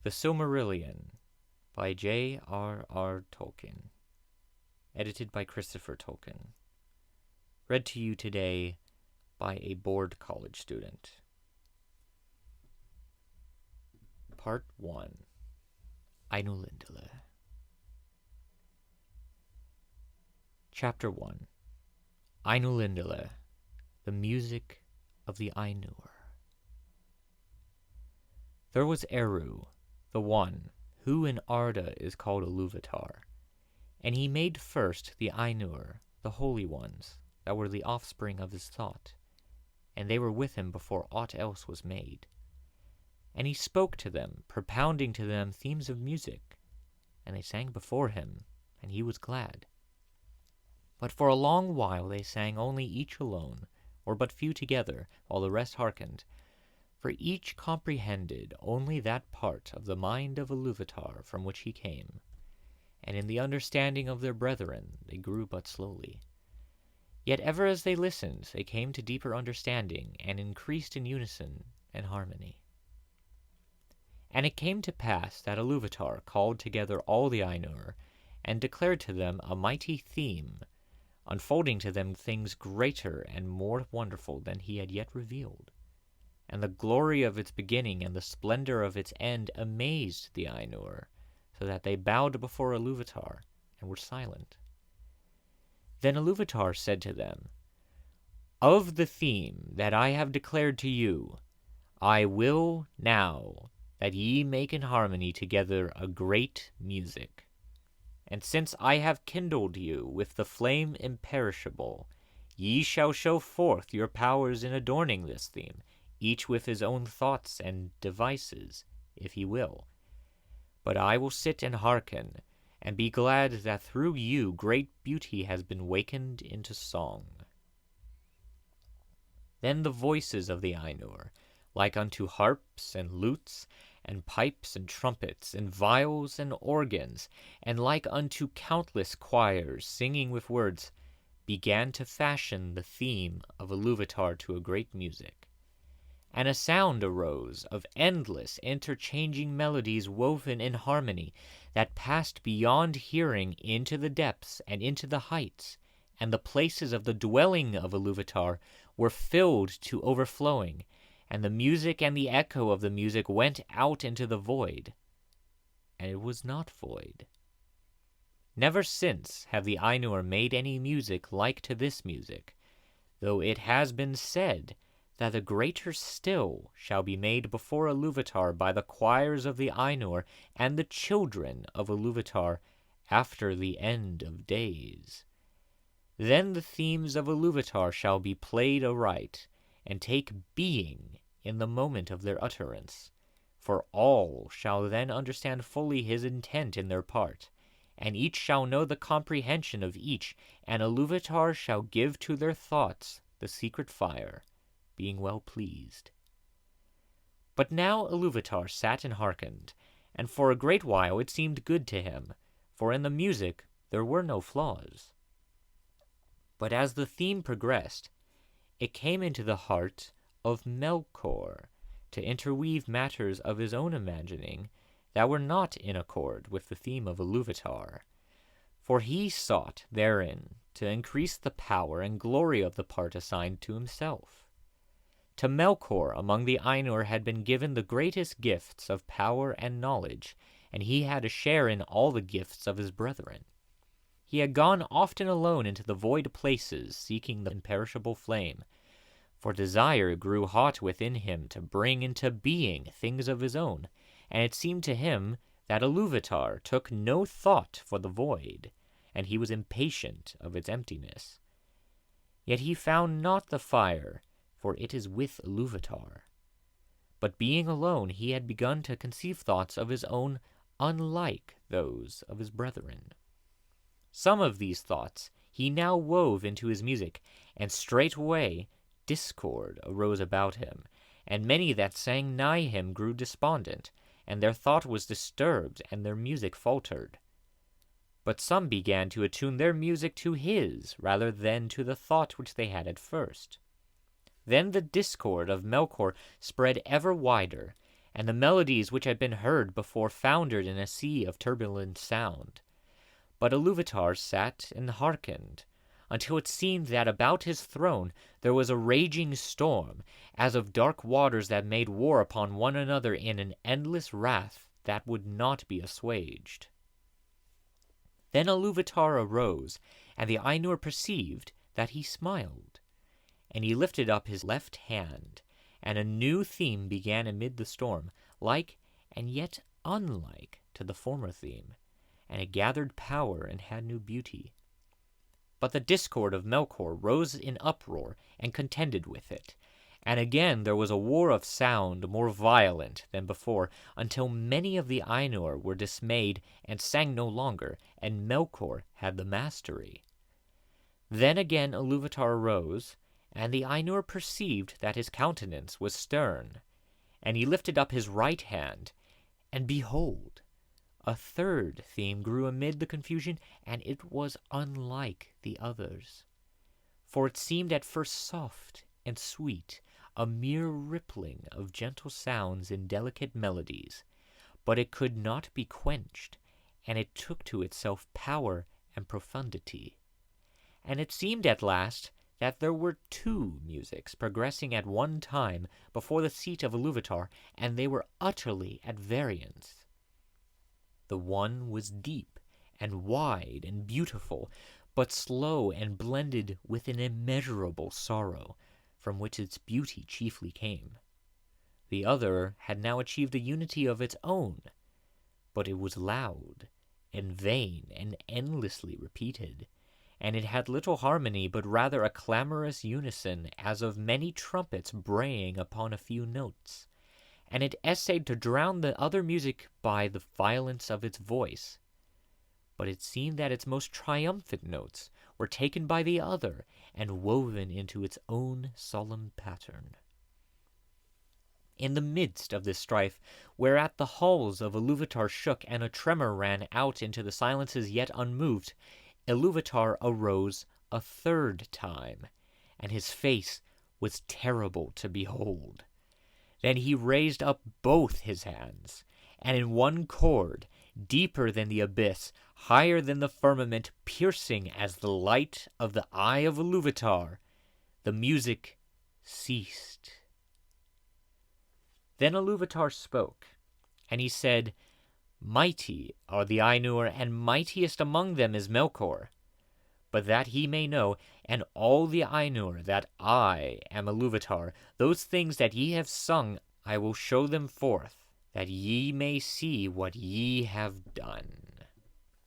The Silmarillion by J.R.R. Tolkien. Edited by Christopher Tolkien. Read to you today by a bored college student. Part 1. Ainulindalë. Chapter 1. Ainulindalë, the music of the Ainur. There was Eru, the one, who in Arda is called Iluvatar, and he made first the Ainur, the holy ones, that were the offspring of his thought, and they were with him before aught else was made. And he spoke to them, propounding to them themes of music, and they sang before him, and he was glad. But for a long while they sang only each alone, or but few together, while the rest hearkened, for each comprehended only that part of the mind of Iluvatar from which he came, and in the understanding of their brethren they grew but slowly. Yet ever as they listened they came to deeper understanding, and increased in unison and harmony. And it came to pass that Iluvatar called together all the Ainur, and declared to them a mighty theme, unfolding to them things greater and more wonderful than he had yet revealed. And the glory of its beginning and the splendor of its end amazed the Ainur, so that they bowed before Iluvatar and were silent. Then Iluvatar said to them, "Of the theme that I have declared to you, I will now that ye make in harmony together a great music. And since I have kindled you with the flame imperishable, ye shall show forth your powers in adorning this theme, each with his own thoughts and devices, if he will. But I will sit and hearken, and be glad that through you great beauty has been wakened into song." Then the voices of the Ainur, like unto harps and lutes, and pipes and trumpets, and viols and organs, and like unto countless choirs singing with words, began to fashion the theme of Iluvatar to a great music. And a sound arose of endless interchanging melodies woven in harmony that passed beyond hearing into the depths and into the heights, and the places of the dwelling of Iluvatar were filled to overflowing, and the music and the echo of the music went out into the void, and it was not void. Never since have the Ainur made any music like to this music, though it has been said that a greater still shall be made before Iluvatar by the choirs of the Ainur and the children of Iluvatar after the end of days. Then the themes of Iluvatar shall be played aright, and take being in the moment of their utterance, for all shall then understand fully his intent in their part, and each shall know the comprehension of each, and Iluvatar shall give to their thoughts the secret fire, being well pleased. But now Iluvatar sat and hearkened, and for a great while it seemed good to him, for in the music there were no flaws. But as the theme progressed, it came into the heart of Melkor to interweave matters of his own imagining that were not in accord with the theme of Iluvatar, for he sought therein to increase the power and glory of the part assigned to himself. To Melkor among the Ainur had been given the greatest gifts of power and knowledge, and he had a share in all the gifts of his brethren. He had gone often alone into the void places seeking the imperishable flame, for desire grew hot within him to bring into being things of his own, and it seemed to him that Iluvatar took no thought for the void, and he was impatient of its emptiness. Yet he found not the fire, for it is with Iluvatar. But being alone, he had begun to conceive thoughts of his own unlike those of his brethren. Some of these thoughts he now wove into his music, and straightway discord arose about him, and many that sang nigh him grew despondent, and their thought was disturbed, and their music faltered. But some began to attune their music to his rather than to the thought which they had at first. Then the discord of Melkor spread ever wider, and the melodies which had been heard before foundered in a sea of turbulent sound. But Iluvatar sat and hearkened, until it seemed that about his throne there was a raging storm, as of dark waters that made war upon one another in an endless wrath that would not be assuaged. Then Iluvatar arose, and the Ainur perceived that he smiled. And he lifted up his left hand, and a new theme began amid the storm, like and yet unlike to the former theme, and it gathered power and had new beauty. But the discord of Melkor rose in uproar and contended with it, and again there was a war of sound more violent than before, until many of the Ainur were dismayed and sang no longer, and Melkor had the mastery. Then again Iluvatar arose, and the Ainur perceived that his countenance was stern, and he lifted up his right hand, and behold, a third theme grew amid the confusion, and it was unlike the others. For it seemed at first soft and sweet, a mere rippling of gentle sounds in delicate melodies, but it could not be quenched, and it took to itself power and profundity. And it seemed at last that there were two musics progressing at one time before the seat of Iluvatar, and they were utterly at variance. The one was deep and wide and beautiful, but slow and blended with an immeasurable sorrow, from which its beauty chiefly came. The other had now achieved a unity of its own, but it was loud and vain and endlessly repeated, and it had little harmony, but rather a clamorous unison, as of many trumpets braying upon a few notes, and it essayed to drown the other music by the violence of its voice. But it seemed that its most triumphant notes were taken by the other and woven into its own solemn pattern. In the midst of this strife, whereat the halls of Iluvatar shook and a tremor ran out into the silences yet unmoved, Iluvatar arose a third time, and his face was terrible to behold. Then he raised up both his hands, and in one chord, deeper than the abyss, higher than the firmament, piercing as the light of the eye of Iluvatar, the music ceased. Then Iluvatar spoke, and he said, "Mighty are the Ainur, and mightiest among them is Melkor. But that he may know, and all the Ainur, that I am Iluvatar, those things that ye have sung, I will show them forth, that ye may see what ye have done.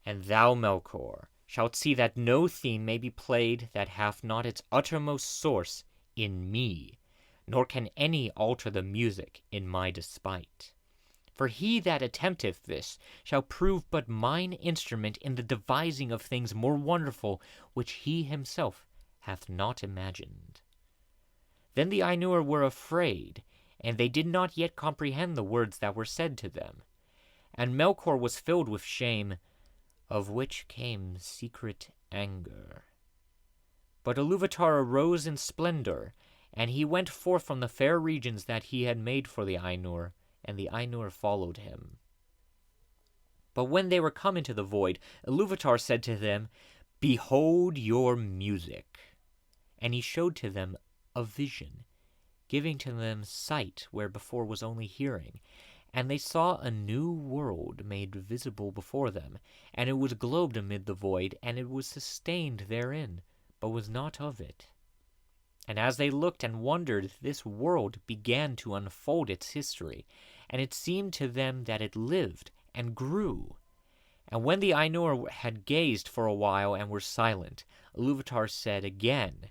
And thou, Melkor, shalt see that no theme may be played that hath not its uttermost source in me, nor can any alter the music in my despite. For he that attempteth this shall prove but mine instrument in the devising of things more wonderful, which he himself hath not imagined." Then the Ainur were afraid, and they did not yet comprehend the words that were said to them. And Melkor was filled with shame, of which came secret anger. But Iluvatar arose in splendor, and he went forth from the fair regions that he had made for the Ainur, and the Ainur followed him. But when they were come into the void, Iluvatar said to them, "Behold your music." And he showed to them a vision, giving to them sight where before was only hearing. And they saw a new world made visible before them, and it was globed amid the void, and it was sustained therein, but was not of it. And as they looked and wondered, this world began to unfold its history, and it seemed to them that it lived and grew. And when the Ainur had gazed for a while and were silent, Iluvatar said again,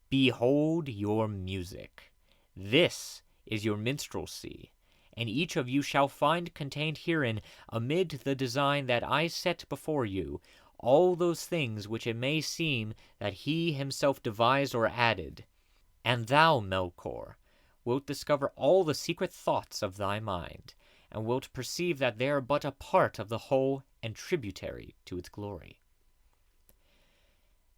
"Behold your music. This is your minstrelsy, and each of you shall find contained herein, amid the design that I set before you, all those things which it may seem that he himself devised or added. And thou, Melkor, wilt discover all the secret thoughts of thy mind, and wilt perceive that they are but a part of the whole and tributary to its glory."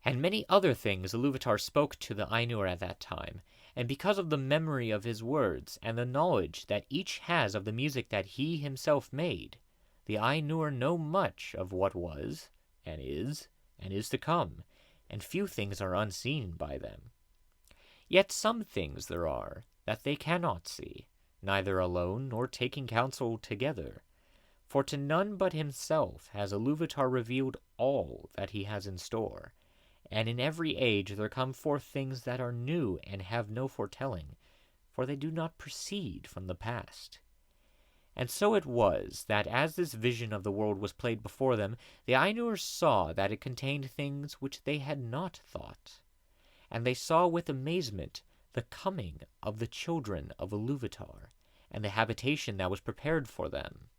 And many other things Iluvatar spoke to the Ainur at that time, and because of the memory of his words and the knowledge that each has of the music that he himself made, the Ainur know much of what was, and is to come, and few things are unseen by them. Yet some things there are that they cannot see, neither alone nor taking counsel together. For to none but himself has Iluvatar revealed all that he has in store, and in every age there come forth things that are new and have no foretelling, for they do not proceed from the past. And so it was that as this vision of the world was played before them, the Ainur saw that it contained things which they had not thought, and they saw with amazement the coming of the children of Iluvatar, and the habitation that was prepared for them.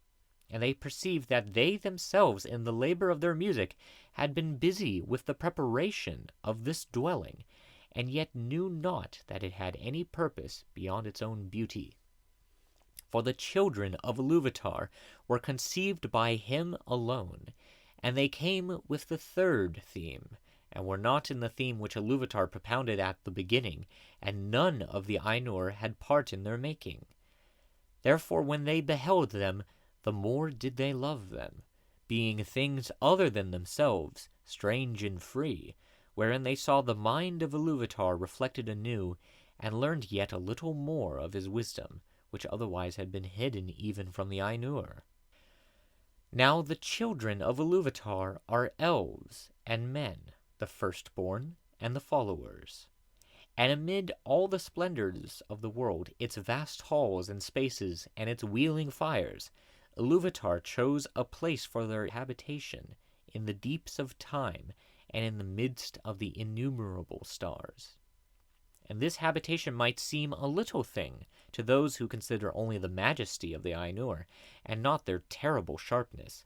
And they perceived that they themselves, in the labor of their music, had been busy with the preparation of this dwelling, and yet knew not that it had any purpose beyond its own beauty. For the children of Iluvatar were conceived by him alone, and they came with the third theme, and were not in the theme which Iluvatar propounded at the beginning, and none of the Ainur had part in their making. Therefore when they beheld them, the more did they love them, being things other than themselves, strange and free, wherein they saw the mind of Iluvatar reflected anew, and learned yet a little more of his wisdom, which otherwise had been hidden even from the Ainur. Now the children of Iluvatar are elves and men, the firstborn and the followers. And amid all the splendors of the world, its vast halls and spaces, and its wheeling fires, Iluvatar chose a place for their habitation in the deeps of time and in the midst of the innumerable stars. And this habitation might seem a little thing to those who consider only the majesty of the Ainur, and not their terrible sharpness,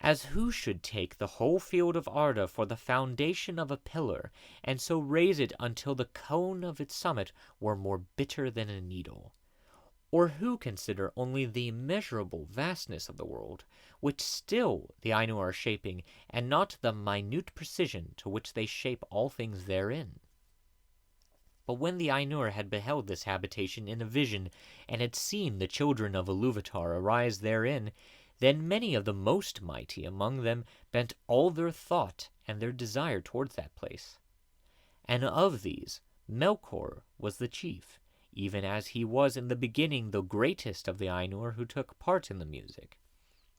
as who should take the whole field of Arda for the foundation of a pillar, and so raise it until the cone of its summit were more bitter than a needle. Or who consider only the immeasurable vastness of the world, which still the Ainur are shaping, and not the minute precision to which they shape all things therein. But when the Ainur had beheld this habitation in a vision, and had seen the children of Iluvatar arise therein, then many of the most mighty among them bent all their thought and their desire towards that place. And of these Melkor was the chief, even as he was in the beginning the greatest of the Ainur who took part in the music.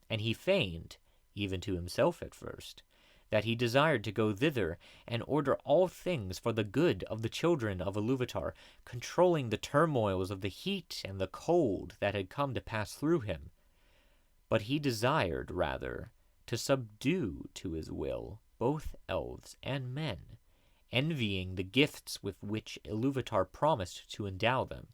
And he feigned, even to himself at first, that he desired to go thither and order all things for the good of the children of Iluvatar, controlling the turmoils of the heat and the cold that had come to pass through him. But he desired, rather, to subdue to his will both elves and men, envying the gifts with which Iluvatar promised to endow them,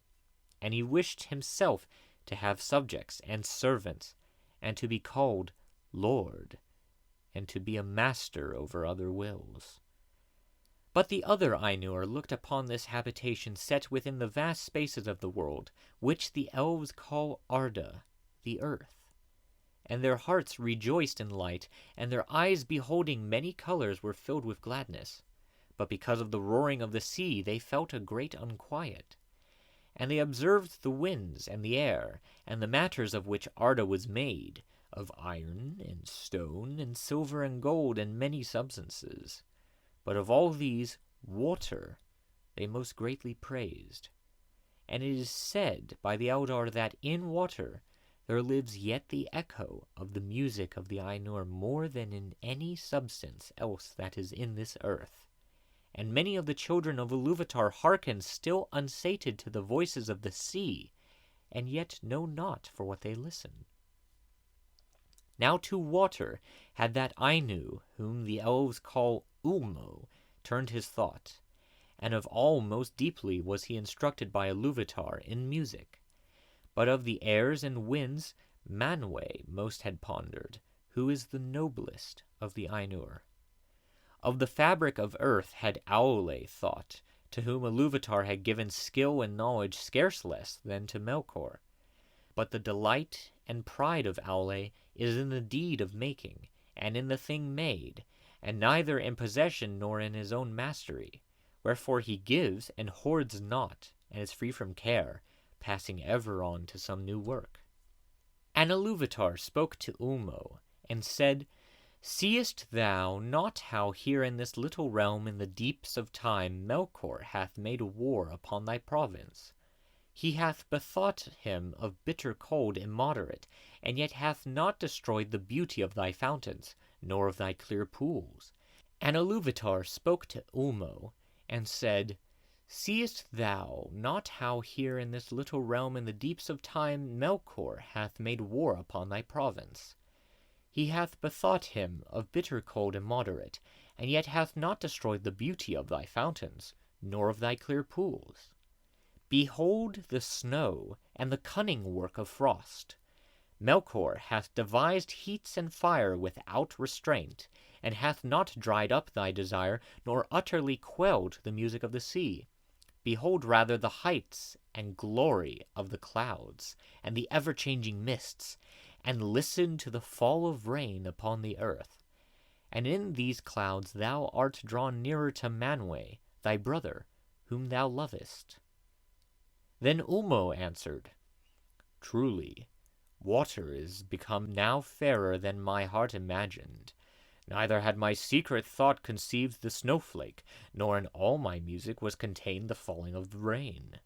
and he wished himself to have subjects and servants, and to be called Lord, and to be a master over other wills. But the other Ainur looked upon this habitation set within the vast spaces of the world, which the elves call Arda, the earth. And their hearts rejoiced in light, and their eyes beholding many colors were filled with gladness. But because of the roaring of the sea they felt a great unquiet. And they observed the winds and the air, and the matters of which Arda was made, of iron and stone and silver and gold and many substances. But of all these, water they most greatly praised. And it is said by the Eldar that in water there lives yet the echo of the music of the Ainur more than in any substance else that is in this earth. And many of the children of Iluvatar hearken still unsated to the voices of the sea, and yet know not for what they listen. Now to water had that Ainu, whom the elves call Ulmo, turned his thought, and of all most deeply was he instructed by Iluvatar in music. But of the airs and winds Manwë most had pondered, who is the noblest of the Ainur. Of the fabric of earth had Aule thought, to whom Iluvatar had given skill and knowledge scarce less than to Melkor. But the delight and pride of Aule is in the deed of making, and in the thing made, and neither in possession nor in his own mastery, wherefore he gives and hoards not, and is free from care, passing ever on to some new work. And Iluvatar spoke to Ulmo, and said, Seest thou not how here in this little realm in the deeps of time Melkor hath made war upon thy province? He hath bethought him of bitter cold immoderate, and yet hath not destroyed the beauty of thy fountains, nor of thy clear pools. And Iluvatar spoke to Ulmo, and said, Seest thou not how here in this little realm in the deeps of time Melkor hath made war upon thy province? He hath bethought him of bitter cold immoderate, and yet hath not destroyed the beauty of thy fountains, nor of thy clear pools. Behold the snow, and the cunning work of frost. Melkor hath devised heats and fire without restraint, and hath not dried up thy desire, nor utterly quelled the music of the sea. Behold rather the heights and glory of the clouds, and the ever-changing mists, and listen to the fall of rain upon the earth. And in these clouds thou art drawn nearer to Manwë, thy brother, whom thou lovest. Then Ulmo answered, Truly, water is become now fairer than my heart imagined. Neither had my secret thought conceived the snowflake, nor in all my music was contained the falling of the rain.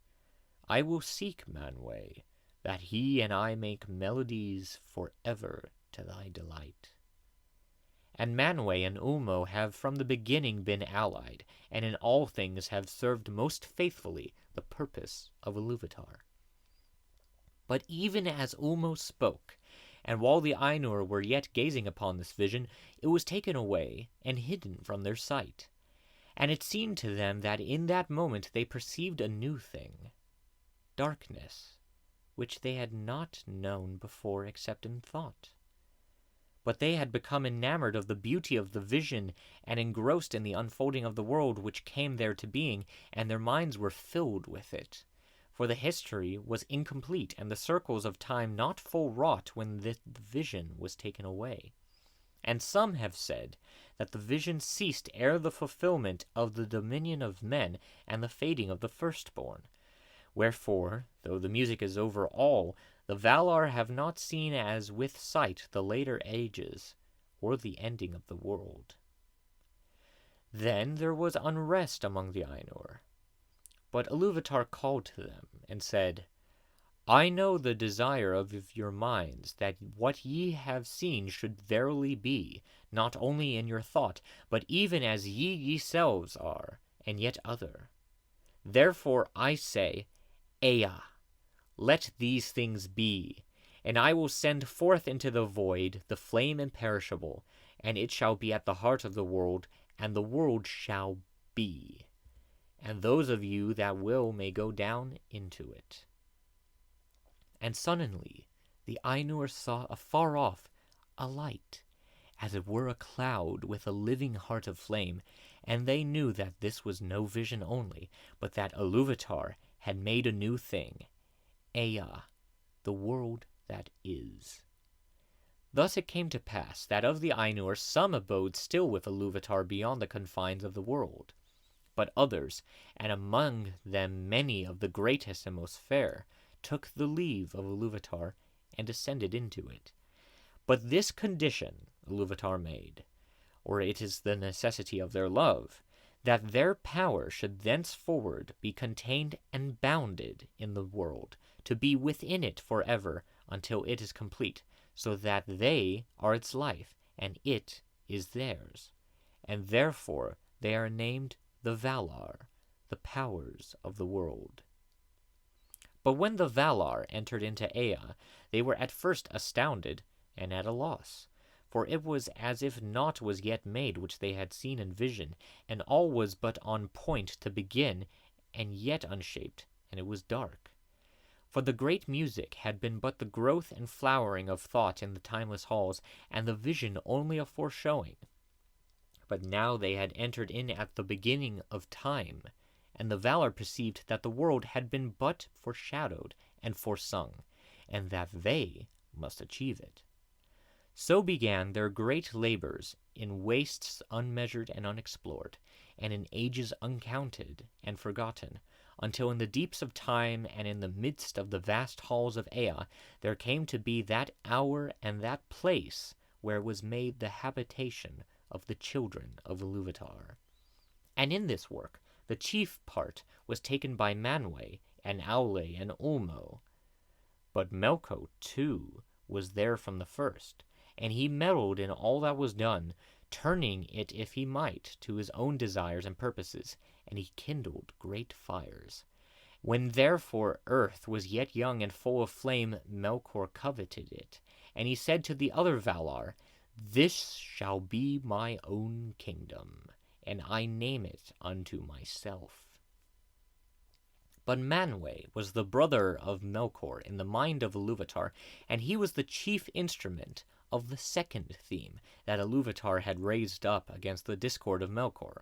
I will seek Manwë, that he and I make melodies forever to thy delight. And Manwë and Ulmo have from the beginning been allied, and in all things have served most faithfully the purpose of Iluvatar. But even as Ulmo spoke, and while the Ainur were yet gazing upon this vision, it was taken away and hidden from their sight. And it seemed to them that in that moment they perceived a new thing, darkness, which they had not known before except in thought. But they had become enamored of the beauty of the vision and engrossed in the unfolding of the world which came there to being, and their minds were filled with it. For the history was incomplete, and the circles of time not full wrought when the vision was taken away. And some have said that the vision ceased ere the fulfillment of the dominion of men and the fading of the firstborn. Wherefore, though the music is over all, the Valar have not seen as with sight the later ages, or the ending of the world. Then there was unrest among the Ainur. But Iluvatar called to them, and said, I know the desire of your minds, that what ye have seen should verily be, not only in your thought, but even as ye yourselves are, and yet other. Therefore I say, Ea, let these things be, and I will send forth into the void the flame imperishable, and it shall be at the heart of the world, and the world shall be. And those of you that will may go down into it. And suddenly the Ainur saw afar off a light, as it were a cloud with a living heart of flame, and they knew that this was no vision only, but that Iluvatar had made a new thing, Ea, the world that is. Thus it came to pass that of the Ainur some abode still with Iluvatar beyond the confines of the world. But others, and among them many of the greatest and most fair, took the leave of Iluvatar and descended into it. But this condition Iluvatar made, or it is the necessity of their love, that their power should thenceforward be contained and bounded in the world, to be within it forever until it is complete, so that they are its life, and it is theirs. And therefore they are named the Valar, the powers of the world. But when the Valar entered into Ea, they were at first astounded and at a loss, for it was as if naught was yet made which they had seen in vision, and all was but on point to begin, and yet unshaped, and it was dark. For the great music had been but the growth and flowering of thought in the timeless halls, and the vision only a foreshowing. But now they had entered in at the beginning of time, and the Valar perceived that the world had been but foreshadowed and foresung, and that they must achieve it. So began their great labors in wastes unmeasured and unexplored, and in ages uncounted and forgotten, until in the deeps of time and in the midst of the vast halls of Ea there came to be that hour and that place where was made the habitation of the children of Ilúvatar. And in this work the chief part was taken by Manwë and Aule and Ulmo. But Melko too was there from the first, and he meddled in all that was done, turning it if he might to his own desires and purposes, and he kindled great fires. When therefore earth was yet young and full of flame, Melkor coveted it, and he said to the other Valar, "This shall be my own kingdom, and I name it unto myself." But Manwë was the brother of Melkor in the mind of Ilúvatar, and he was the chief instrument of the second theme that Ilúvatar had raised up against the discord of Melkor.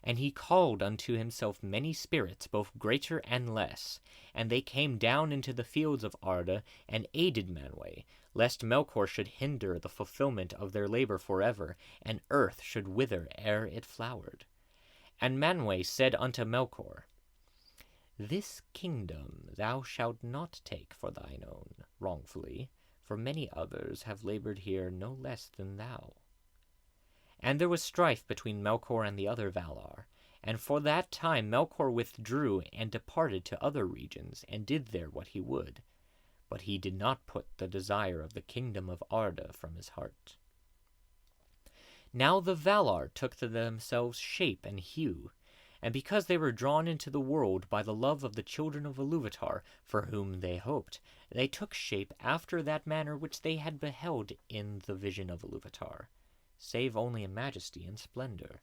And he called unto himself many spirits, both greater and less, and they came down into the fields of Arda and aided Manwë, lest Melkor should hinder the fulfillment of their labor forever, and earth should wither ere it flowered. And Manwë said unto Melkor, "This kingdom thou shalt not take for thine own, wrongfully, for many others have labored here no less than thou." And there was strife between Melkor and the other Valar, and for that time Melkor withdrew and departed to other regions, and did there what he would. But he did not put the desire of the kingdom of Arda from his heart. Now the Valar took to themselves shape and hue, and because they were drawn into the world by the love of the children of Ilúvatar, for whom they hoped, they took shape after that manner which they had beheld in the vision of Ilúvatar, save only in majesty and splendor.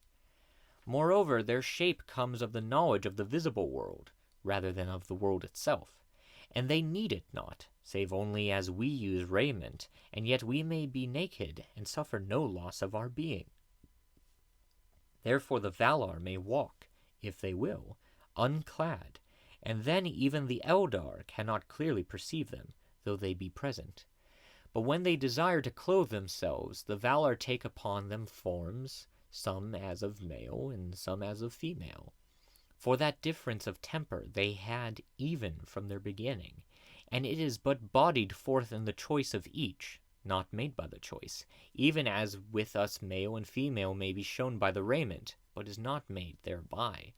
Moreover, their shape comes of the knowledge of the visible world, rather than of the world itself, and they need it not, save only as we use raiment, and yet we may be naked and suffer no loss of our being. Therefore the Valar may walk, if they will, unclad, and then even the Eldar cannot clearly perceive them, though they be present. But when they desire to clothe themselves, the Valar take upon them forms, some as of male and some as of female. For that difference of temper they had even from their beginning, and it is but bodied forth in the choice of each, not made by the choice, even as with us male and female may be shown by the raiment, but is not made thereby.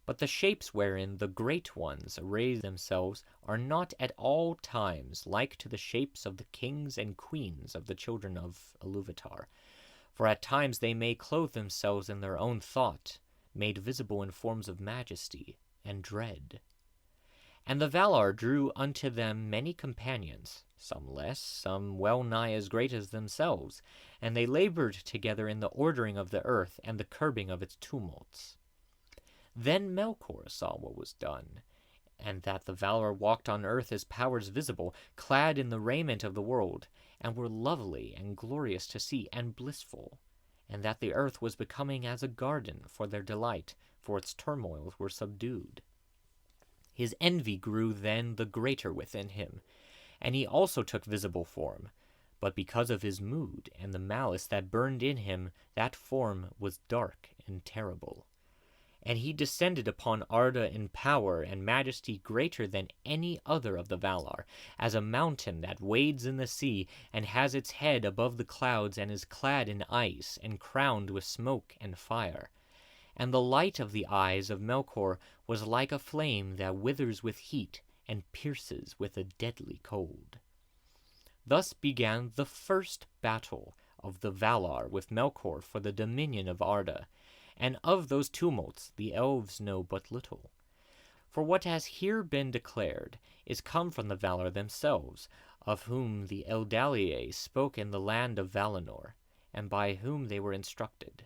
But the shapes wherein the great ones array themselves are not at all times like to the shapes of the kings and queens of the children of Ilúvatar, for at times they may clothe themselves in their own thought, made visible in forms of majesty and dread. And the Valar drew unto them many companions, some less, some well nigh as great as themselves, and they labored together in the ordering of the earth and the curbing of its tumults. Then Melkor saw what was done, and that the Valar walked on earth as powers visible, clad in the raiment of the world, and were lovely and glorious to see and blissful, and that the earth was becoming as a garden for their delight, for its turmoils were subdued. His envy grew then the greater within him, and he also took visible form, but because of his mood and the malice that burned in him, that form was dark and terrible. And he descended upon Arda in power and majesty greater than any other of the Valar, as a mountain that wades in the sea, and has its head above the clouds, and is clad in ice, and crowned with smoke and fire. And the light of the eyes of Melkor was like a flame that withers with heat, and pierces with a deadly cold. Thus began the first battle of the Valar with Melkor for the dominion of Arda, and of those tumults the elves know but little. For what has here been declared is come from the Valar themselves, of whom the Eldalië spoke in the land of Valinor, and by whom they were instructed.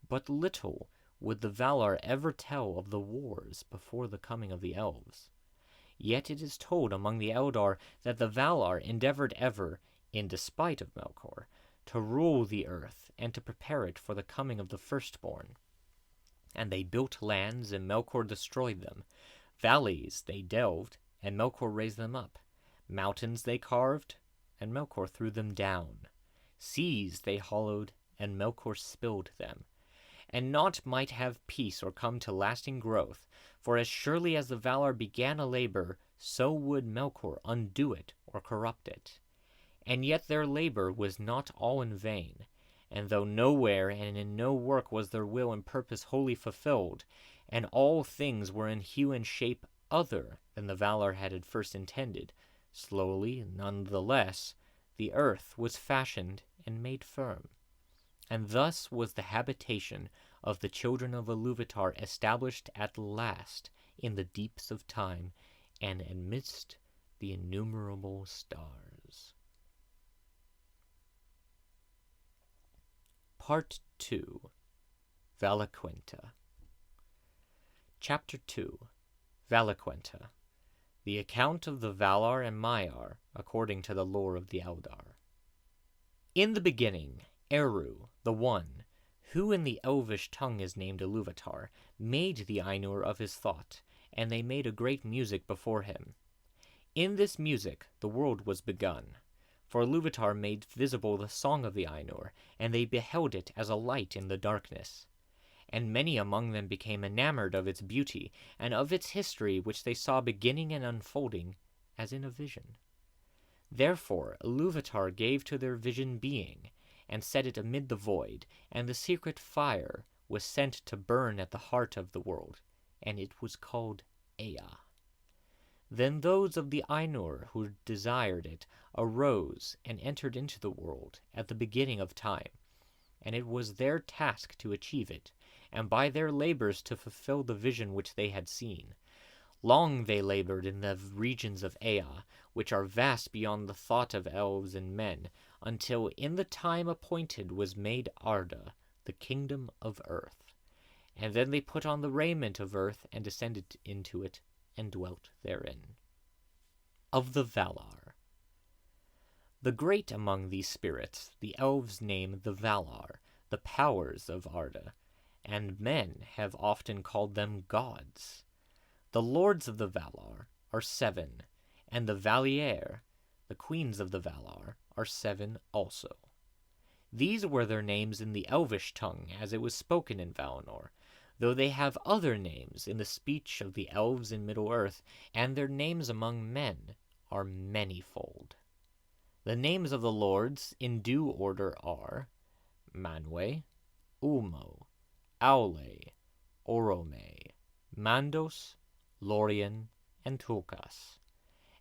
But little would the Valar ever tell of the wars before the coming of the elves. Yet it is told among the Eldar that the Valar endeavored ever, in despite of Melkor, to rule the earth and to prepare it for the coming of the firstborn. And they built lands, and Melkor destroyed them. Valleys they delved, and Melkor raised them up. Mountains they carved, and Melkor threw them down. Seas they hollowed, and Melkor spilled them. And naught might have peace or come to lasting growth, for as surely as the Valar began a labor, so would Melkor undo it or corrupt it. And yet their labor was not all in vain, and though nowhere and in no work was their will and purpose wholly fulfilled, and all things were in hue and shape other than the Valar had at first intended, slowly, none the less, the earth was fashioned and made firm. And thus was the habitation of the children of Iluvatar established at last in the deeps of time and amidst the innumerable stars. Part 2. Valaquenta. Chapter 2. Valaquenta. The account of the Valar and Maiar according to the lore of the Eldar. In the beginning, Eru, the One, who in the Elvish tongue is named Iluvatar, made the Ainur of his thought, and they made a great music before him. In this music the world was begun, for Iluvatar made visible the song of the Ainur, and they beheld it as a light in the darkness. And many among them became enamored of its beauty, and of its history which they saw beginning and unfolding as in a vision. Therefore Iluvatar gave to their vision being, and set it amid the void, and the secret fire was sent to burn at the heart of the world, and it was called Ea. Then those of the Ainur who desired it arose and entered into the world at the beginning of time, and it was their task to achieve it, and by their labors to fulfill the vision which they had seen. Long they labored in the regions of Ea, which are vast beyond the thought of elves and men, until in the time appointed was made Arda, the kingdom of earth. And then they put on the raiment of earth and descended into it, and dwelt therein. Of the Valar. The great among these spirits the elves name the Valar, the powers of Arda, and men have often called them gods. The lords of the Valar are 7, and the Valier, the queens of the Valar, are 7 also. These were their names in the Elvish tongue as it was spoken in Valinor, though they have other names in the speech of the elves in Middle-earth, and their names among men are manifold. The names of the lords in due order are Manwe, Ulmo, Aule, Orome, Mandos, Lorien, and Tulkas.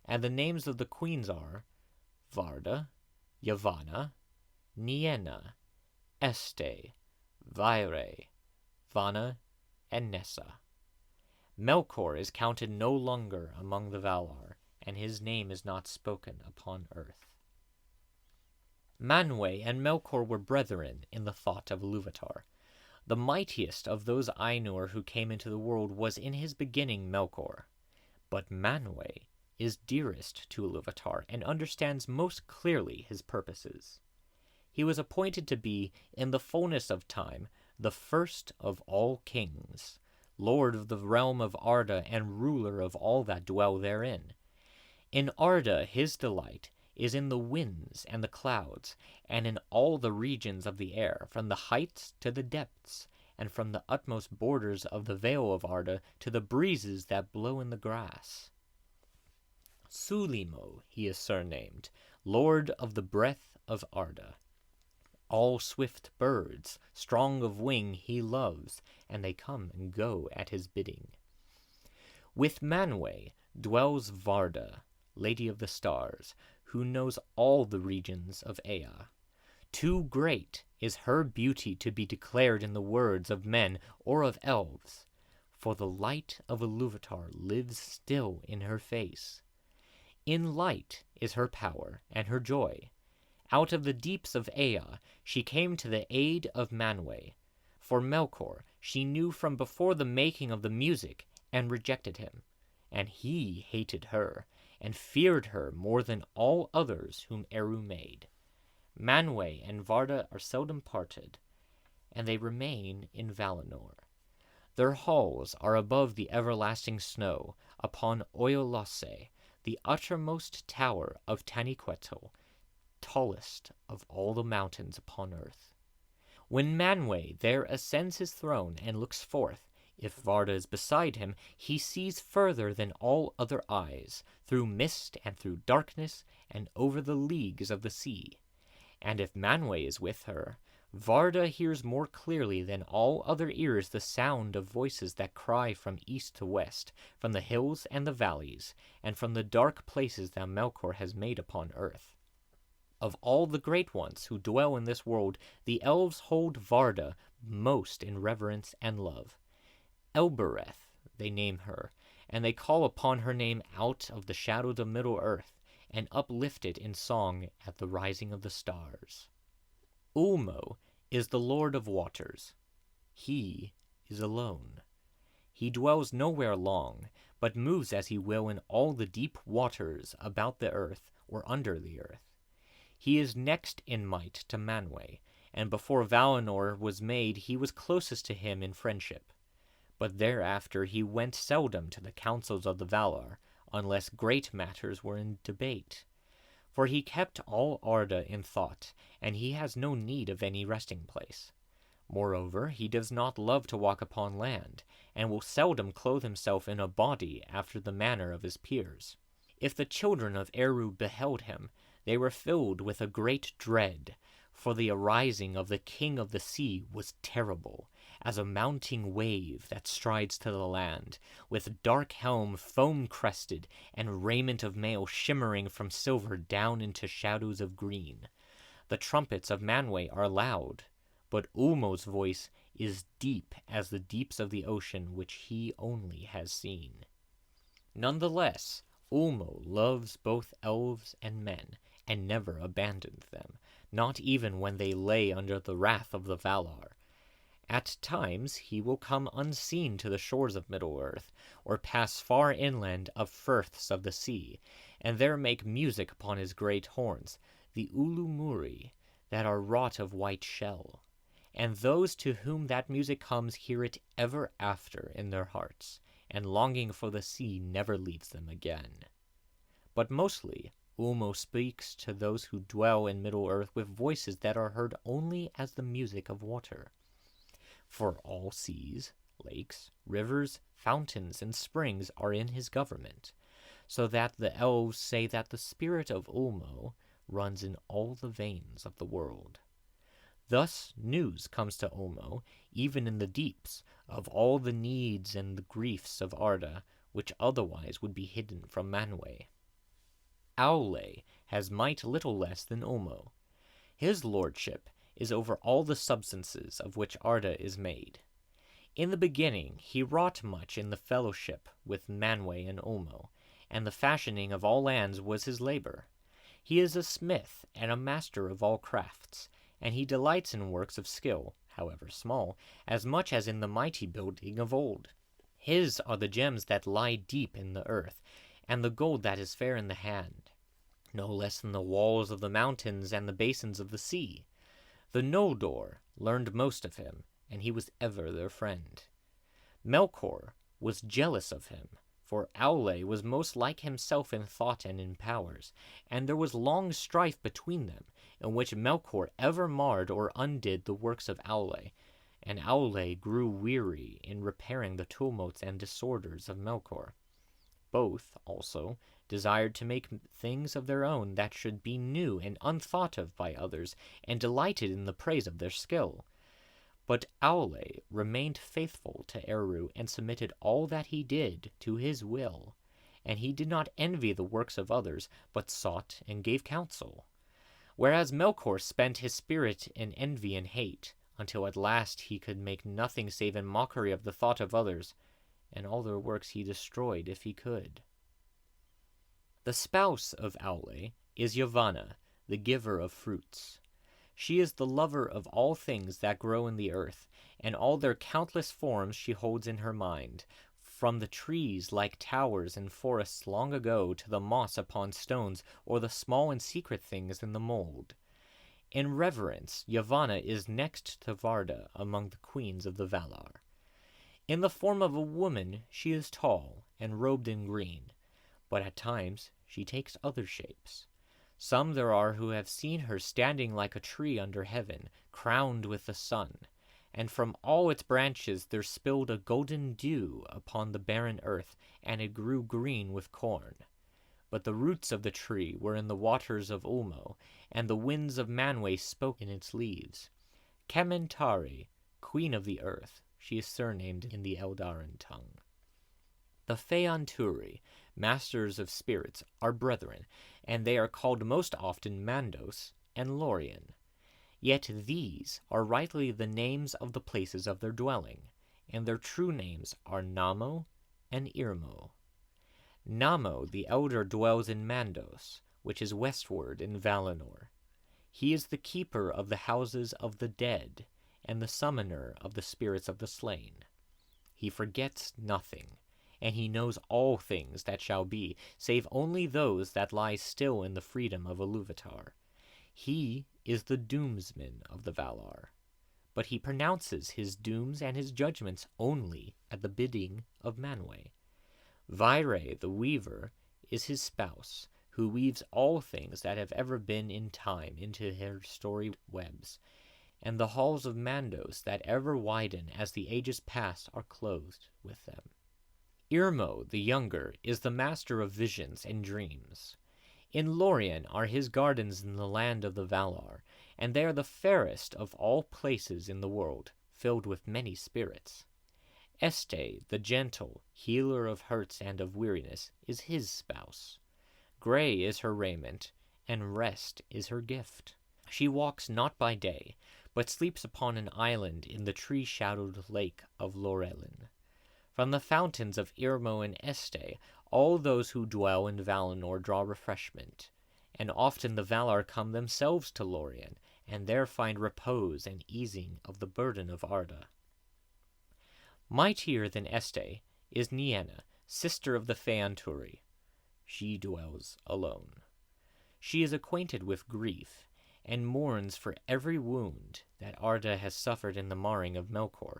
And the names of the queens are Varda, Yavanna, Nienna, Este, Vaire, Vana, and Nessa. Melkor is counted no longer among the Valar, and his name is not spoken upon earth. Manwe and Melkor were brethren in the thought of Iluvatar. The mightiest of those Ainur who came into the world was in his beginning Melkor. But Manwe is dearest to Iluvatar and understands most clearly his purposes. He was appointed to be, in the fullness of time, the first of all kings, lord of the realm of Arda and ruler of all that dwell therein. In Arda his delight is in the winds and the clouds, and in all the regions of the air, from the heights to the depths, and from the utmost borders of the vale of Arda to the breezes that blow in the grass. Sulimo he is surnamed, lord of the breath of Arda. All swift birds, strong of wing, he loves, and they come and go at his bidding. With Manwe dwells Varda, Lady of the Stars, who knows all the regions of Ea. Too great is her beauty to be declared in the words of men or of elves, for the light of Iluvatar lives still in her face. In light is her power and her joy. Out of the deeps of Ea she came to the aid of Manwe. For Melkor she knew from before the making of the music and rejected him, and he hated her and feared her more than all others whom Eru made. Manwe and Varda are seldom parted, and they remain in Valinor. Their halls are above the everlasting snow, upon Oiolosse, the uttermost tower of Taniquetil, tallest of all the mountains upon earth. When Manwë there ascends his throne and looks forth, if Varda is beside him, he sees further than all other eyes, through mist and through darkness, and over the leagues of the sea. And if Manwë is with her, Varda hears more clearly than all other ears the sound of voices that cry from east to west, from the hills and the valleys, and from the dark places that Melkor has made upon earth. Of all the great ones who dwell in this world, the elves hold Varda most in reverence and love. Elbereth they name her, and they call upon her name out of the shadows of Middle-earth, and uplift it in song at the rising of the stars. Ulmo is the Lord of Waters. He is alone. He dwells nowhere long, but moves as he will in all the deep waters about the earth or under the earth. He is next in might to Manwë, and before Valinor was made he was closest to him in friendship. But thereafter he went seldom to the councils of the Valar, unless great matters were in debate. For he kept all Arda in thought, and he has no need of any resting place. Moreover, he does not love to walk upon land, and will seldom clothe himself in a body after the manner of his peers. If the children of Eru beheld him, they were filled with a great dread, for the arising of the king of the sea was terrible, as a mounting wave that strides to the land, with dark helm foam-crested, and raiment of mail shimmering from silver down into shadows of green. The trumpets of Manwë are loud, but Ulmo's voice is deep as the deeps of the ocean which he only has seen. Nonetheless, Ulmo loves both elves and men, and never abandons them, not even when they lay under the wrath of the Valar. At times he will come unseen to the shores of Middle-earth, or pass far inland of firths of the sea, and there make music upon his great horns, the Ulumuri, that are wrought of white shell. And those to whom that music comes hear it ever after in their hearts, and longing for the sea never leaves them again. But mostly Ulmo speaks to those who dwell in Middle-earth with voices that are heard only as the music of water. For all seas, lakes, rivers, fountains, and springs are in his government, so that the elves say that the spirit of Ulmo runs in all the veins of the world. Thus news comes to Ulmo, even in the deeps, of all the needs and the griefs of Arda, which otherwise would be hidden from Manwë. Aule has might little less than Ulmo. His lordship is over all the substances of which Arda is made. In the beginning he wrought much in the fellowship with Manwë and Ulmo, and the fashioning of all lands was his labor. He is a smith and a master of all crafts, and he delights in works of skill, however small, as much as in the mighty building of old. His are the gems that lie deep in the earth, and the gold that is fair in the hand, no less than the walls of the mountains and the basins of the sea. The Noldor learned most of him, and he was ever their friend. Melkor was jealous of him, for Aule was most like himself in thought and in powers, and there was long strife between them, in which Melkor ever marred or undid the works of Aule, and Aule grew weary in repairing the tumults and disorders of Melkor. Both, also, desired to make things of their own that should be new and unthought of by others, and delighted in the praise of their skill. But Aule remained faithful to Eru and submitted all that he did to his will, and he did not envy the works of others, but sought and gave counsel. Whereas Melkor spent his spirit in envy and hate, until at last he could make nothing save in mockery of the thought of others, and all their works he destroyed if he could. The spouse of Aule is Yavanna, the giver of fruits. She is the lover of all things that grow in the earth, and all their countless forms she holds in her mind, from the trees like towers in forests long ago to the moss upon stones, or the small and secret things in the mold. In reverence, Yavanna is next to Varda among the queens of the Valar. In the form of a woman she is tall and robed in green, but at times she takes other shapes. Some there are who have seen her standing like a tree under heaven, crowned with the sun, and from all its branches there spilled a golden dew upon the barren earth, and it grew green with corn. But the roots of the tree were in the waters of Ulmo, and the winds of Manwë spoke in its leaves. Kementari, queen of the earth, she is surnamed in the Eldarin tongue. The Feanturi, masters of spirits, are brethren, and they are called most often Mandos and Lorien. Yet these are rightly the names of the places of their dwelling, and their true names are Namo and Irmo. Namo the elder dwells in Mandos, which is westward in Valinor. He is the keeper of the houses of the dead, and the summoner of the spirits of the slain. He forgets nothing, and he knows all things that shall be, save only those that lie still in the freedom of Iluvatar. He is the doomsman of the Valar, but he pronounces his dooms and his judgments only at the bidding of Manwë. Vaire, the weaver, is his spouse, who weaves all things that have ever been in time into her story webs, and the halls of Mandos that ever widen as the ages pass are clothed with them. Irmo, the younger, is the master of visions and dreams. In Lorien are his gardens in the land of the Valar, and they are the fairest of all places in the world, filled with many spirits. Este, the gentle, healer of hurts and of weariness, is his spouse. Gray is her raiment, and rest is her gift. She walks not by day, but sleeps upon an island in the tree-shadowed lake of Lorelin. From the fountains of Irmo and Este, all those who dwell in Valinor draw refreshment, and often the Valar come themselves to Lorien, and there find repose and easing of the burden of Arda. Mightier than Este is Nienna, sister of the Feanturi. She dwells alone. She is acquainted with grief, and mourns for every wound that Arda has suffered in the marring of Melkor.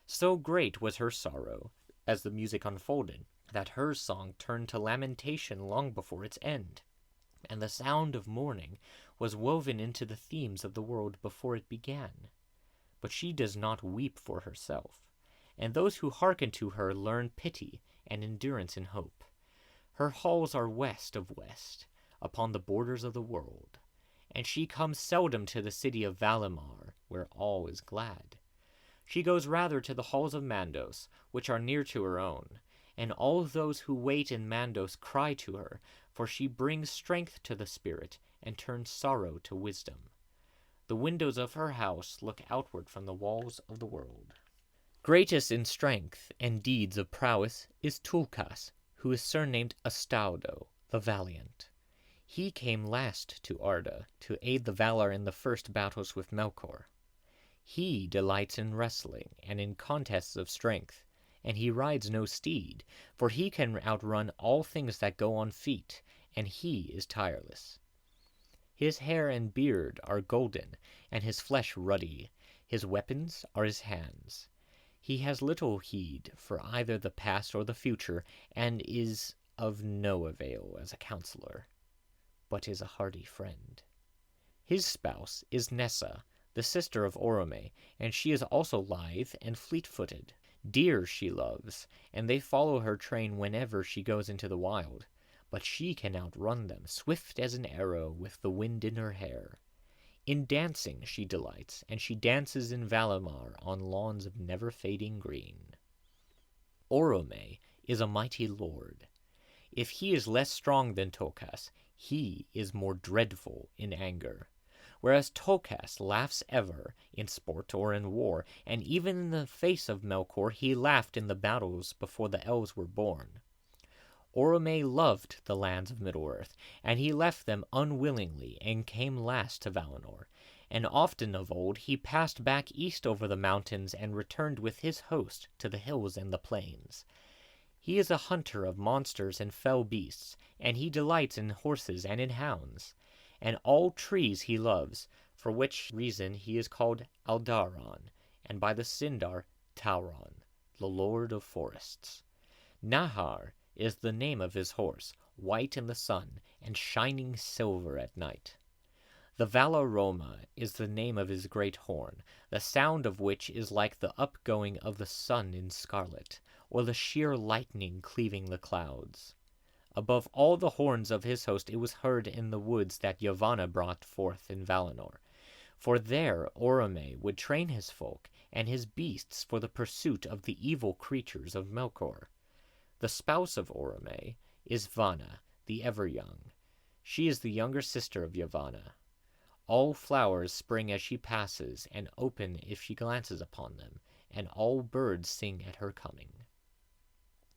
So great was her sorrow, as the music unfolded, that her song turned to lamentation long before its end, and the sound of mourning was woven into the themes of the world before it began. But she does not weep for herself, and those who hearken to her learn pity and endurance in hope. Her halls are west of west, upon the borders of the world, and she comes seldom to the city of Valimar, where all is glad. She goes rather to the halls of Mandos, which are near to her own, and all those who wait in Mandos cry to her, for she brings strength to the spirit and turns sorrow to wisdom. The windows of her house look outward from the walls of the world. Greatest in strength and deeds of prowess is Tulkas, who is surnamed Astaudo, the Valiant. He came last to Arda to aid the Valar in the first battles with Melkor. He delights in wrestling and in contests of strength, and he rides no steed, for he can outrun all things that go on feet, and he is tireless. His hair and beard are golden, and his flesh ruddy. His weapons are his hands. He has little heed for either the past or the future, and is of no avail as a counselor, but is a hearty friend. His spouse is Nessa, the sister of Orome, and she is also lithe and fleet-footed. Deer she loves, and they follow her train whenever she goes into the wild, but she can outrun them, swift as an arrow with the wind in her hair. In dancing she delights, and she dances in Valimar on lawns of never-fading green. Orome is a mighty lord. If he is less strong than Tulkas, he is more dreadful in anger. Whereas Tulkas laughs ever, in sport or in war, and even in the face of Melkor he laughed in the battles before the elves were born. Orome loved the lands of Middle-earth, and he left them unwillingly and came last to Valinor, and often of old he passed back east over the mountains and returned with his host to the hills and the plains. He is a hunter of monsters and fell beasts, and he delights in horses and in hounds, and all trees he loves, for which reason he is called Aldaran, and by the Sindar Tauron, the lord of forests. Nahar is the name of his horse, white in the sun, and shining silver at night. The Valaroma is the name of his great horn, the sound of which is like the upgoing of the sun in scarlet, or the sheer lightning cleaving the clouds. Above all the horns of his host it was heard in the woods that Yavanna brought forth in Valinor. For there Orome would train his folk and his beasts for the pursuit of the evil creatures of Melkor. The spouse of Orome is Vanna, the ever-young. She is the younger sister of Yavanna. All flowers spring as she passes, and open if she glances upon them, and all birds sing at her coming.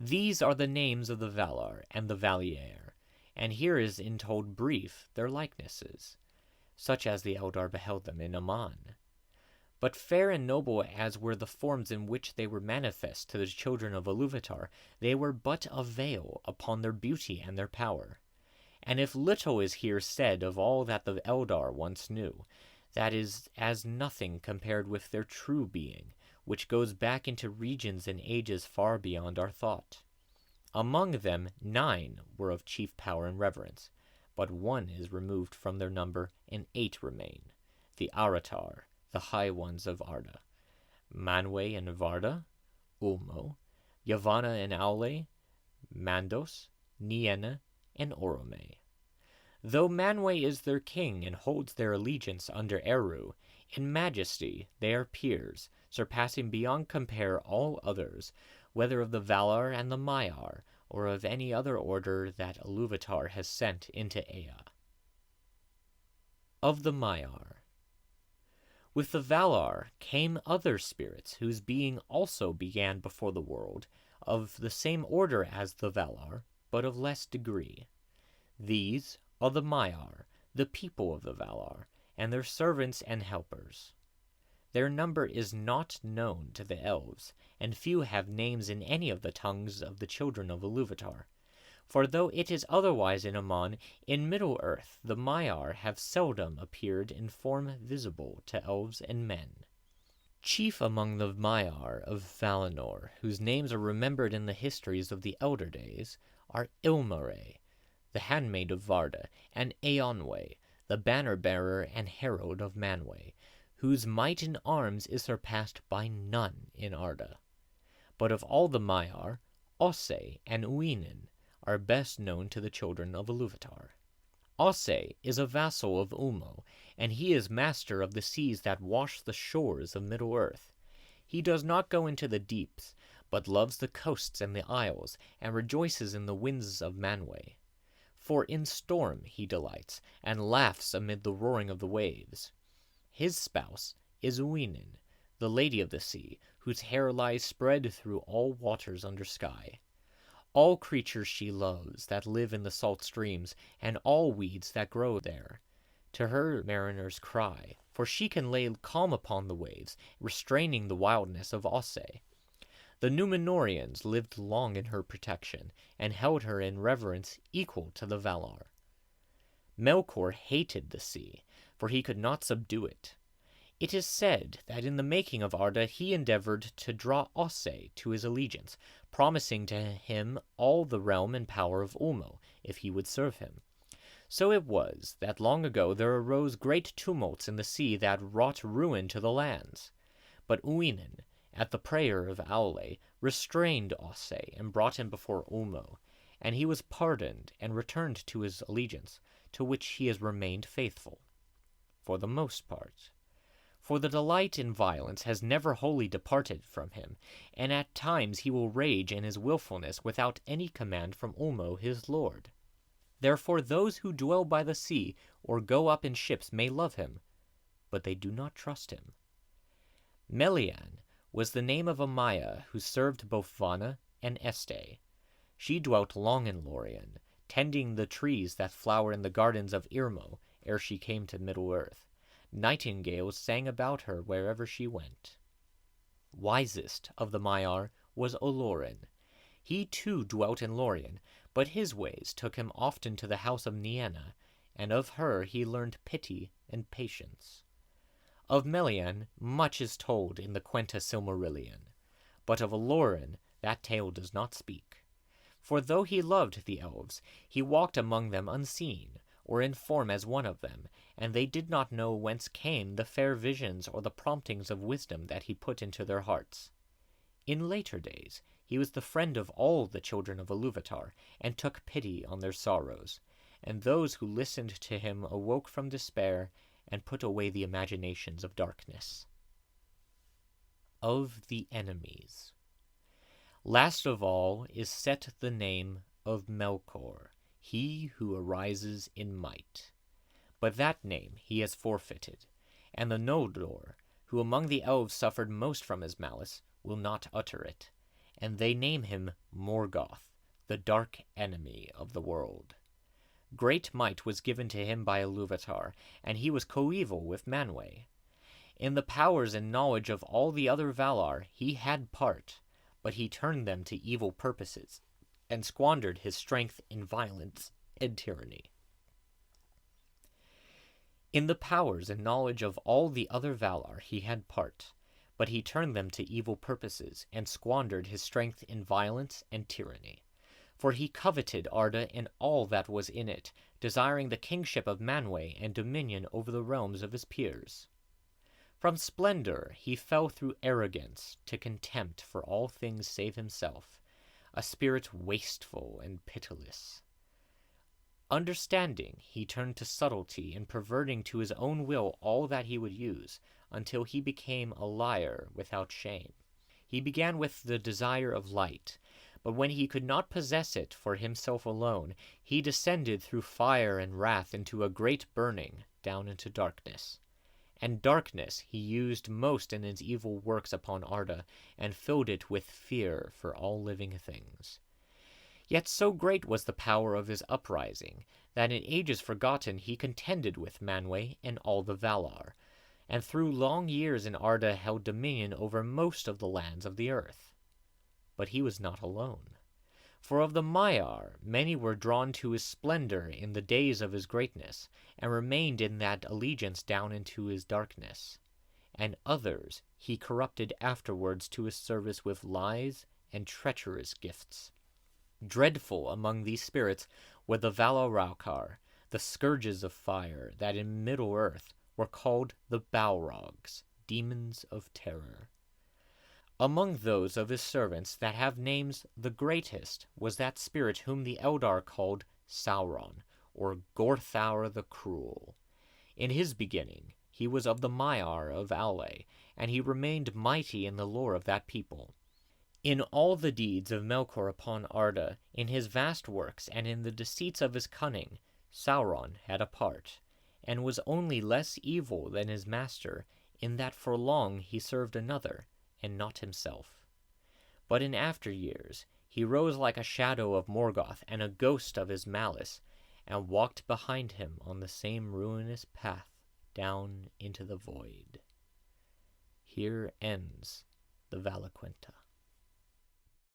These are the names of the Valar and the Valier, and here is in told brief their likenesses, such as the Eldar beheld them in Aman. But fair and noble as were the forms in which they were manifest to the children of Ilúvatar, they were but a veil upon their beauty and their power. And if little is here said of all that the Eldar once knew, that is as nothing compared with their true being, which goes back into regions and ages far beyond our thought. Among them 9 were of chief power and reverence, but 1 is removed from their number, and 8 remain, the Aratar, the high ones of Arda, Manwë and Varda, Ulmo, Yavanna and Aule, Mandos, Nienna, and Orome. Though Manwë is their king and holds their allegiance under Eru, in majesty they are peers, surpassing beyond compare all others, whether of the Valar and the Maiar, or of any other order that Ilúvatar has sent into Ea. Of the Maiar. With the Valar came other spirits whose being also began before the world, of the same order as the Valar, but of less degree. These are the Maiar, the people of the Valar, and their servants and helpers. Their number is not known to the elves, and few have names in any of the tongues of the children of Ilúvatar. For though it is otherwise in Aman, in Middle-earth the Maiar have seldom appeared in form visible to elves and men. Chief among the Maiar of Valinor, whose names are remembered in the histories of the elder days, are Ilmaré, the handmaid of Varda, and Eonwë, the banner-bearer and herald of Manwë, whose might in arms is surpassed by none in Arda. But of all the Maiar, Osse and Uinen are best known to the children of Ilúvatar. Osse is a vassal of Ulmo, and he is master of the seas that wash the shores of Middle-earth. He does not go into the deeps, but loves the coasts and the isles, and rejoices in the winds of Manwë. For in storm he delights, and laughs amid the roaring of the waves. His spouse is Uinen, the lady of the sea, whose hair lies spread through all waters under sky. All creatures she loves that live in the salt streams, and all weeds that grow there. To her mariners cry, for she can lay calm upon the waves, restraining the wildness of Osse. The Númenóreans lived long in her protection, and held her in reverence equal to the Valar. Melkor hated the sea, for he could not subdue it. It is said that in the making of Arda he endeavored to draw Osse to his allegiance, promising to him all the realm and power of Ulmo, if he would serve him. So it was that long ago there arose great tumults in the sea that wrought ruin to the lands. But Uinen, at the prayer of Aule, restrained Osse and brought him before Ulmo, and he was pardoned and returned to his allegiance, to which he has remained faithful, for the most part. For the delight in violence has never wholly departed from him, and at times he will rage in his willfulness without any command from Ulmo his lord. Therefore those who dwell by the sea or go up in ships may love him, but they do not trust him. Melian was the name of a Maia who served both Vanna and Este. She dwelt long in Lorien, tending the trees that flower in the gardens of Irmo ere she came to Middle-earth. Nightingales sang about her wherever she went. Wisest of the Maiar was Olorin. He too dwelt in Lorien, but his ways took him often to the house of Nienna, and of her he learned pity and patience. Of Melian much is told in the Quenta Silmarillion, but of Olorin that tale does not speak. For though he loved the elves, he walked among them unseen, or in form as one of them, and they did not know whence came the fair visions or the promptings of wisdom that he put into their hearts. In later days, he was the friend of all the children of Ilúvatar, and took pity on their sorrows, and those who listened to him awoke from despair and put away the imaginations of darkness. Of the enemies. Last of all is set the name of Melkor, he who arises in might. But that name he has forfeited, and the Noldor, who among the elves suffered most from his malice, will not utter it, and they name him Morgoth, the dark enemy of the world. Great might was given to him by Ilúvatar, and he was coeval with Manwë. In the powers and knowledge of all the other Valar he had part, but he turned them to evil purposes, and squandered his strength in violence and tyranny. In the powers and knowledge of all the other Valar he had part, but he turned them to evil purposes, and squandered his strength in violence and tyranny. For he coveted Arda and all that was in it, desiring the kingship of Manwë and dominion over the realms of his peers. From splendor he fell through arrogance to contempt for all things save himself, a spirit wasteful and pitiless. Understanding he turned to subtlety in perverting to his own will all that he would use, until he became a liar without shame. He began with the desire of light, but when he could not possess it for himself alone, he descended through fire and wrath into a great burning, down into darkness. And darkness he used most in his evil works upon Arda, and filled it with fear for all living things. Yet so great was the power of his uprising, that in ages forgotten he contended with Manwë and all the Valar, and through long years in Arda held dominion over most of the lands of the earth. But he was not alone. For of the Maiar many were drawn to his splendor in the days of his greatness, and remained in that allegiance down into his darkness. And others he corrupted afterwards to his service with lies and treacherous gifts. Dreadful among these spirits were the Valaraukar, the scourges of fire, that in Middle-earth were called the Balrogs, demons of terror. Among those of his servants that have names the greatest was that spirit whom the Eldar called Sauron, or Gorthaur the Cruel. In his beginning he was of the Maiar of Aule, and he remained mighty in the lore of that people. In all the deeds of Melkor upon Arda, in his vast works, and in the deceits of his cunning, Sauron had a part, and was only less evil than his master, in that for long he served another, and not himself. But in after years he rose like a shadow of Morgoth and a ghost of his malice, and walked behind him on the same ruinous path down into the void. Here ends the Valaquenta.